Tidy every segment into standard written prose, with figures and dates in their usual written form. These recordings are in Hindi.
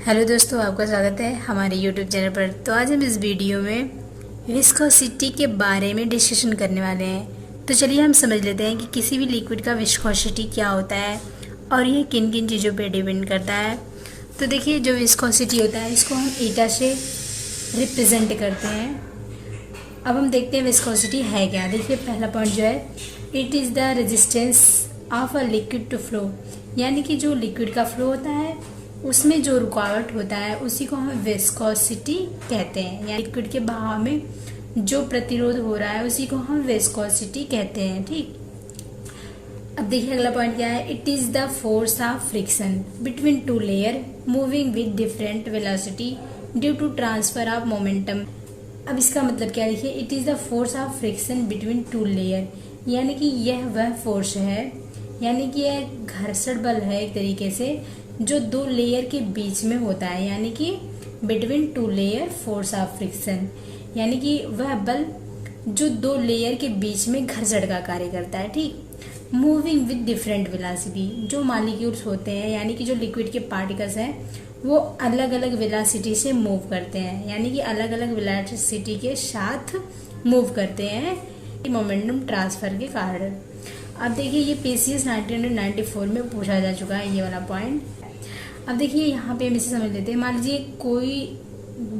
हेलो दोस्तों, आपका स्वागत है हमारे यूट्यूब चैनल पर। तो आज हम इस वीडियो में विस्कोसिटी के बारे में डिस्कशन करने वाले हैं। तो चलिए हम समझ लेते हैं कि किसी भी लिक्विड का विस्कोसिटी क्या होता है और ये किन किन चीज़ों पे डिपेंड करता है। तो देखिए, जो विस्कोसिटी होता है इसको हम ईटा से रिप्रेजेंट करते हैं। अब हम देखते हैं विस्कोसिटी है क्या। देखिए, पहला पॉइंट जो है, it is the resistance of a liquid to flow, यानी कि जो लिक्विड का फ्लो होता है उसमें जो रुकावट होता है उसी को हम विस्कोसिटी कहते हैं। या लिक्विड के बहाव में जो प्रतिरोध हो रहा है उसी को हम विस्कोसिटी कहते हैं। ठीक, अब देखिए अगला पॉइंट क्या है। It is the force of friction between two layer moving with different velocity due to transfer of momentum. अब इसका मतलब क्या है, देखिए, it is the force of friction between two layer, यानी कि यह वह फोर्स है, यानी कि यह घर्षण बल है एक तरीके से जो दो लेयर के बीच में होता है, यानी कि between two layer force of friction, यानी कि वह बल जो दो लेयर के बीच में घर्षण का कार्य करता है। ठीक, मूविंग विद डिफरेंट वेलोसिटी, जो मॉलिक्यूल्स होते हैं यानी कि जो लिक्विड के पार्टिकल्स हैं वो अलग अलग वेलोसिटी से मूव करते हैं, यानी कि अलग अलग वेलोसिटी के साथ मूव करते हैं मोमेंटम ट्रांसफर के कारण। अब देखिए, ये पीसीएस 1994 में पूछा जा चुका है ये वाला पॉइंट। अब देखिए, यहाँ पे हम इसे समझ लेते हैं। मान लीजिए कोई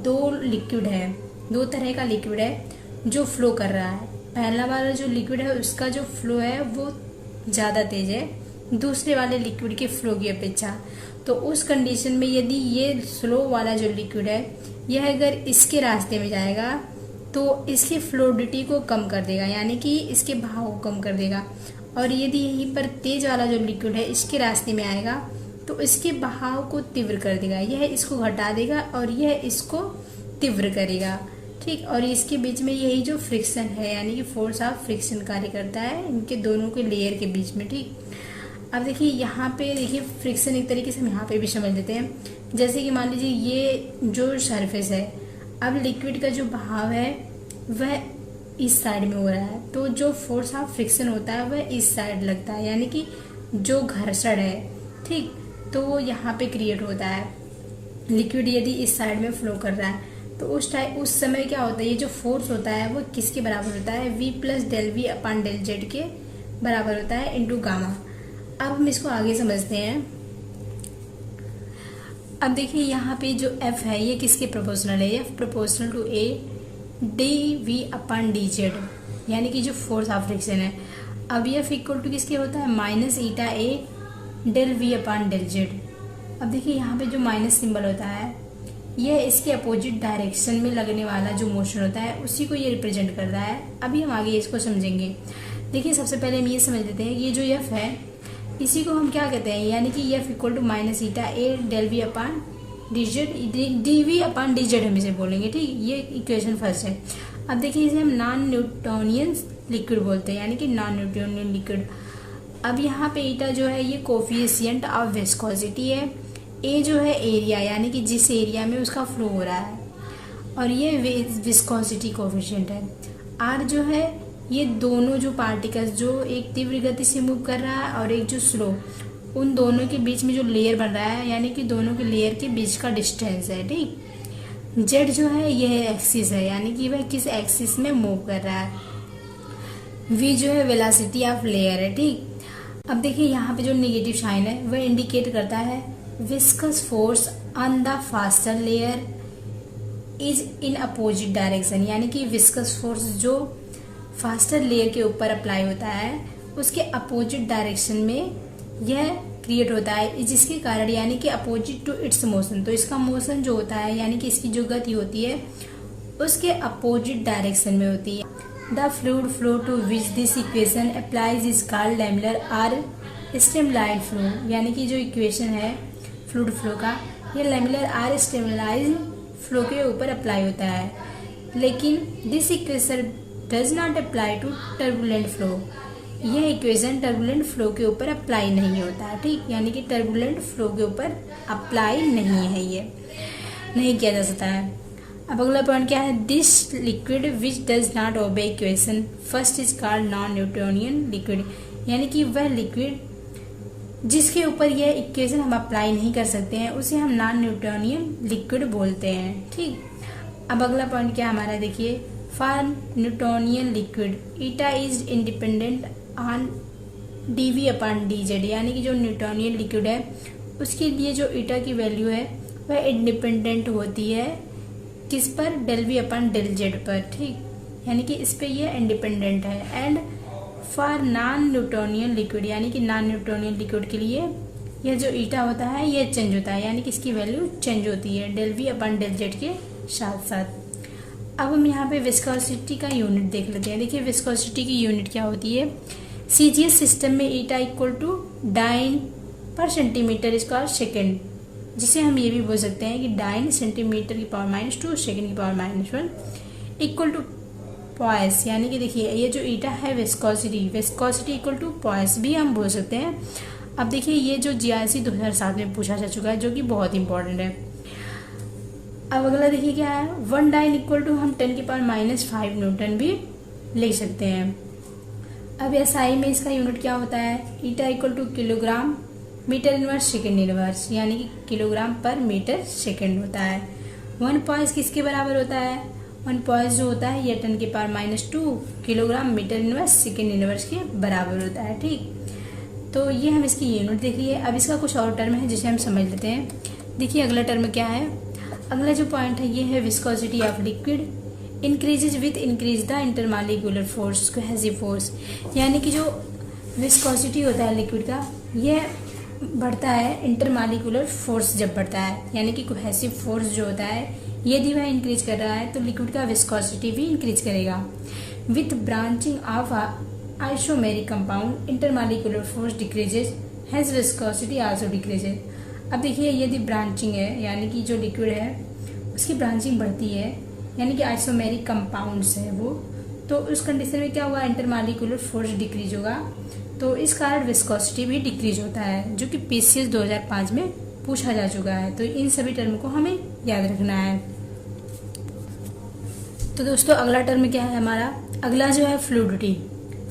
दो लिक्विड है, दो तरह का लिक्विड है जो फ्लो कर रहा है। पहला वाला जो लिक्विड है उसका जो फ्लो है वो ज़्यादा तेज है दूसरे वाले लिक्विड के फ्लो की अपेक्षा। तो उस कंडीशन में यदि ये स्लो वाला जो लिक्विड है यह अगर इसके रास्ते में जाएगा तो इसकी फ्लोडिटी को कम कर देगा, यानी कि इसके बहाव को कम कर देगा। और यदि यहीं पर तेज वाला जो लिक्विड है इसके रास्ते में आएगा तो इसके बहाव को तीव्र कर देगा, यह इसको घटा देगा और यह इसको तीव्र करेगा। ठीक, और इसके बीच में यही जो फ्रिक्शन है यानी कि फोर्स ऑफ फ्रिक्शन कार्य करता है इनके दोनों के लेयर के बीच में। ठीक, अब देखिए यहाँ पे देखिए फ्रिक्शन एक तरीके से हम यहाँ पे भी समझ लेते हैं। जैसे कि मान लीजिए ये जो सरफेस है, अब लिक्विड का जो बहाव है वह इस साइड में हो रहा है, तो जो फोर्स ऑफ फ्रिक्शन होता है वह इस साइड लगता है, यानी कि जो घर्षण है, ठीक, तो वो यहाँ पे क्रिएट होता है। लिक्विड यदि इस साइड में फ्लो कर रहा है तो उस समय क्या होता है, ये जो फोर्स होता है वो किसके बराबर होता है, V plus del V upon del Z के बराबर होता है इंटू गामा। अब हम इसको आगे समझते हैं। अब देखिए यहाँ पे जो F है ये किसके प्रोपोर्शनल है, F proportional to A D V upon D Z, यानी कि जो फोर्स ऑफ फ्रिक्शन है। अब F इक्वल टू किसके होता है, minus eta A del V upon del Z. अब देखिए यहाँ पे जो माइनस सिंबल होता है यह इसके अपोजिट डायरेक्शन में लगने वाला जो मोशन होता है उसी को ये रिप्रेजेंट करता है। अभी हम आगे इसको समझेंगे। देखिए, सबसे पहले हम ये समझ लेते हैं कि ये जो F है इसी को हम क्या कहते हैं, यानी कि F equal to minus eta A del V upon D Z, D V upon D Z हम इसे बोलेंगे। ठीक, ये इक्वेशन फर्स्ट है। अब देखिए, इसे हम नॉन न्यूटोनियन लिक्विड बोलते हैं, यानी कि नॉन न्यूटोनियन लिक्विड। अब यहाँ पे ईटा जो है ये कोफिशिएंट ऑफ विस्कोसिटी है, ए जो है एरिया, यानी कि जिस एरिया में उसका फ्लो हो रहा है, और ये विस्कोसिटी कोफिशिएंट है। आर जो है ये दोनों जो पार्टिकल्स जो एक तीव्र गति से मूव कर रहा है और एक जो स्लो, उन दोनों के बीच में जो लेयर बन रहा है, यानी कि दोनों के लेयर के बीच का डिस्टेंस है। ठीक, जेड जो है यह एक्सिस है, यानी कि वह किस एक्सिस में मूव कर रहा है। वी जो है वेलोसिटी ऑफ लेयर है। ठीक, अब देखिए यहाँ पे जो नेगेटिव साइन है वह इंडिकेट करता है viscous force on the faster layer is in opposite direction, यानी कि विस्कस फोर्स जो फास्टर लेयर के ऊपर अप्लाई होता है उसके अपोजिट डायरेक्शन में यह क्रिएट होता है, जिसके कारण यानी कि अपोजिट टू इट्स मोशन, तो इसका मोशन जो होता है यानी कि इसकी जो गति होती है उसके अपोजिट डायरेक्शन में होती है। The fluid flow to which this equation applies is called laminar or streamline flow, यानी कि जो इक्वेशन है फ्लूइड फ्लो का ये लैमिनर आर स्ट्रीमलाइन फ्लो के ऊपर अप्लाई होता है। लेकिन this equation does not apply to turbulent flow, यह इक्वेशन टर्बुलेंट फ्लो के ऊपर अप्लाई नहीं होता है। ठीक, यानी कि टर्बुलेंट फ्लो के ऊपर अप्लाई नहीं है, ये नहीं किया जा सकता है। अब अगला पॉइंट क्या है, this liquid which does not obey equation first is called non Newtonian liquid, यानी कि वह लिक्विड जिसके ऊपर यह इक्वेशन हम अप्लाई नहीं कर सकते हैं उसे हम नॉन न्यूटोनियन लिक्विड बोलते हैं। ठीक, अब अगला पॉइंट क्या हमारा देखिए, for Newtonian liquid eta is independent on dV upon dz, यानी कि जो न्यूटोनियन लिक्विड है उसके लिए जो ईटा की वैल्यू है वह इंडिपेंडेंट होती है किस पर, del V upon del Z पर। ठीक, यानी कि इस पे ये इंडिपेंडेंट है। And for non Newtonian liquid, यानी कि नॉन न्यूटोनियन लिक्विड के लिए यह जो ईटा होता है ये चेंज होता है, यानी कि इसकी वैल्यू चेंज होती है del V upon del Z के साथ साथ। अब हम यहाँ पे विस्कोसिटी का यूनिट देख लेते हैं। देखिए विस्कोसिटी की यूनिट क्या होती है, सीजीएस सिस्टम में ईटा इक्वल टू डाइन पर सेंटीमीटर स्क्वायर सेकेंड, जिसे हम ये भी बोल सकते हैं कि डाइन सेंटीमीटर की पावर -2 सेकेंड की पावर -1 इक्वल टू पॉइस, यानी कि देखिए ये जो ईटा है विस्कोसिटी इक्वल टू पॉइस भी हम बोल सकते हैं। अब देखिए ये जो जीआईसी 2007 में पूछा जा चुका है जो कि बहुत इंपॉर्टेंट है। अब अगला देखिए क्या है, 1 डाइन इक्वल टू हम 10 की पावर -5 न्यूटन भी लिख सकते हैं। अब एसआई में इसका यूनिट क्या होता है, eta equal to kilogram metre inverse second inverse, यानी कि किलोग्राम पर मीटर सेकेंड होता है। 1 पॉइस किसके बराबर होता है, 1 पॉइस जो होता है ये 10 की power -2 kilogram metre inverse second inverse के बराबर होता है। ठीक, तो ये हम इसकी यूनिट देख लिए। अब इसका कुछ और टर्म है जिसे हम समझ लेते हैं। देखिए अगला टर्म क्या है, अगला जो पॉइंट है ये है viscosity of liquid increases with increase the intermolecular force, cohesive force, यानी कि जो विस्कोसिटी होता है लिक्विड का यह बढ़ता है इंटरमालिक्यूलर फोर्स जब बढ़ता है, यानी कि कोहेसिव फोर्स जो होता है यदि वह इंक्रीज कर रहा है तो लिक्विड का विस्कोसिटी भी इंक्रीज करेगा। With branching of isomeric compound intermolecular force decreases, has viscosity also decreases. अब देखिए यदि ब्रांचिंग है, यानी कि जो लिक्विड है उसकी ब्रांचिंग बढ़ती है, यानी कि आइसोमेरिक कंपाउंड्स है वो, तो उस कंडीशन में क्या होगा, इंटरमालिक्यूलर फोर्स डिक्रीज होगा, तो इस कारण विस्कोसिटी भी डिक्रीज होता है, जो कि पीसीएस 2005 में पूछा जा चुका है। तो इन सभी टर्म को हमें याद रखना है। तो दोस्तों अगला टर्म क्या है हमारा, अगला जो है फ्लूइडिटी।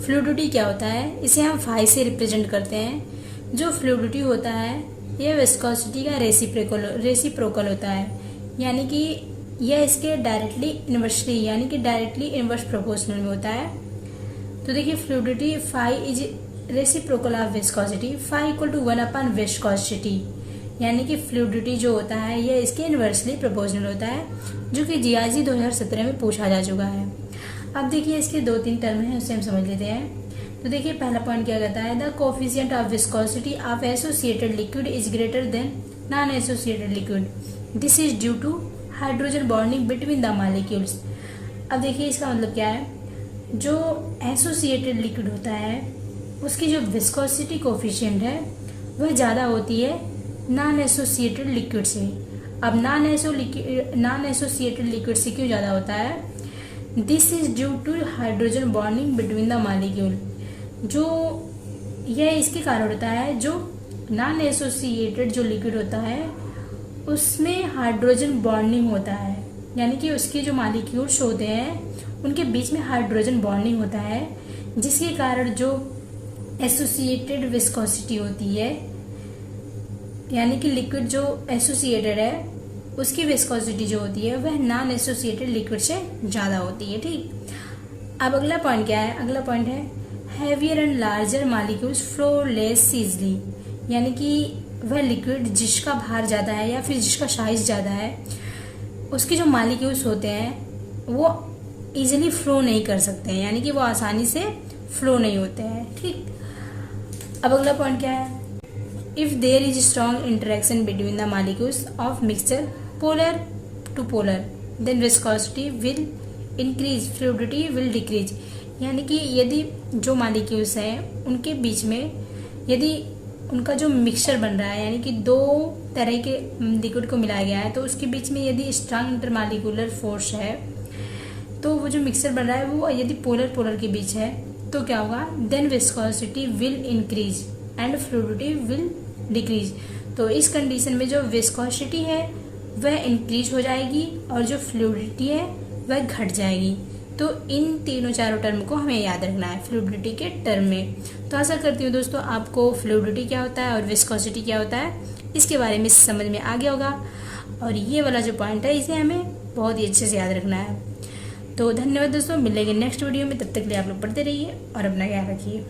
फ्लूइडिटी क्या होता है, इसे हम फाई से रिप्रेजेंट करते हैं। जो फ्लूइडिटी होता है यह विस्कोसिटी का रेसिप्रोकल होता है, यानी कि यह इसके डायरेक्टली इन्वर्सली, यानी कि डायरेक्टली इन्वर्स प्रोपोर्शनल में होता है। तो देखिए fluidity phi is reciprocal of viscosity, phi equal to 1 upon viscosity, यानी कि फ्लूइडिटी जो होता है यह इसके इन्वर्सली प्रोपोर्शनल होता है, जो कि जीआईसी 2017 में पूछा जा चुका है। अब देखिए इसके 2-3 टर्म हैं उसे हम समझ लेते हैं। तो देखिए पहला पॉइंट क्या कहता है, the coefficient of viscosity of associated liquid is greater than non associated liquid, this is due to hydrogen bonding between the molecules. अब देखिए इसका मतलब क्या है, जो एसोसिएटेड लिक्विड होता है उसकी जो विस्कोसिटी कोफिशिएंट है वह ज़्यादा होती है नॉन एसोसिएटेड लिक्विड से। अब नॉन एसोसिएटेड लिक्विड से क्यों ज़्यादा होता है, this is due to hydrogen bonding between the molecule, जो यह इसके कारण होता है, जो नॉन एसोसिएटेड जो लिक्विड होता है उसमें हाइड्रोजन बॉन्डिंग होता है, यानी कि उसके जो मॉलिक्यूल्स होते हैं उनके बीच में हाइड्रोजन बॉन्डिंग होता है, जिसके कारण जो एसोसिएटेड विस्कोसिटी होती है, यानी कि लिक्विड जो एसोसिएटेड है उसकी विस्कोसिटी जो होती है वह नॉन एसोसिएटेड लिक्विड से ज़्यादा होती है। ठीक, अब अगला पॉइंट क्या है, अगला पॉइंट है heavier and larger molecules flow less easily, यानी कि वह लिक्विड जिसका भार ज़्यादा है या फिर जिसका साइज ज़्यादा है उसके जो मॉलिक्यूल्स होते हैं वो इजीली फ्लो नहीं कर सकते हैं, यानी कि वो आसानी से फ्लो नहीं होते हैं। ठीक, अब अगला पॉइंट क्या है, if there is strong interaction between the molecules of mixture polar to polar then viscosity will increase, fluidity will decrease, यानी कि यदि जो मॉलिक्यूल्स हैं उनके बीच में यदि उनका जो मिक्सचर बन रहा है, यानी कि 2 तरह के लिक्विड को मिलाया गया है, तो उसके बीच में यदि स्ट्रॉन्ग इंटरमॉलिक्यूलर फोर्स है तो वो जो मिक्सचर बन रहा है वो यदि पोलर के बीच है तो क्या होगा, then viscosity will increase and fluidity will decrease. तो इस कंडीशन में जो विस्कोसिटी है वह इंक्रीज हो जाएगी और जो फ्लूइडिटी है वह घट जाएगी। तो इन तीनों चारों टर्म को हमें याद रखना है फ्लूइडिटी के टर्म में। तो आशा करती हूँ दोस्तों आपको फ्लूइडिटी क्या होता है और विस्कोसिटी क्या होता है इसके बारे में समझ में आ गया होगा, और ये वाला जो पॉइंट है इसे हमें बहुत ही अच्छे से याद रखना है। तो धन्यवाद दोस्तों, मिलेंगे नेक्स्ट वीडियो में, तब तक के लिए आप लोग पढ़ते रहिए और अपना ख्याल रखिए।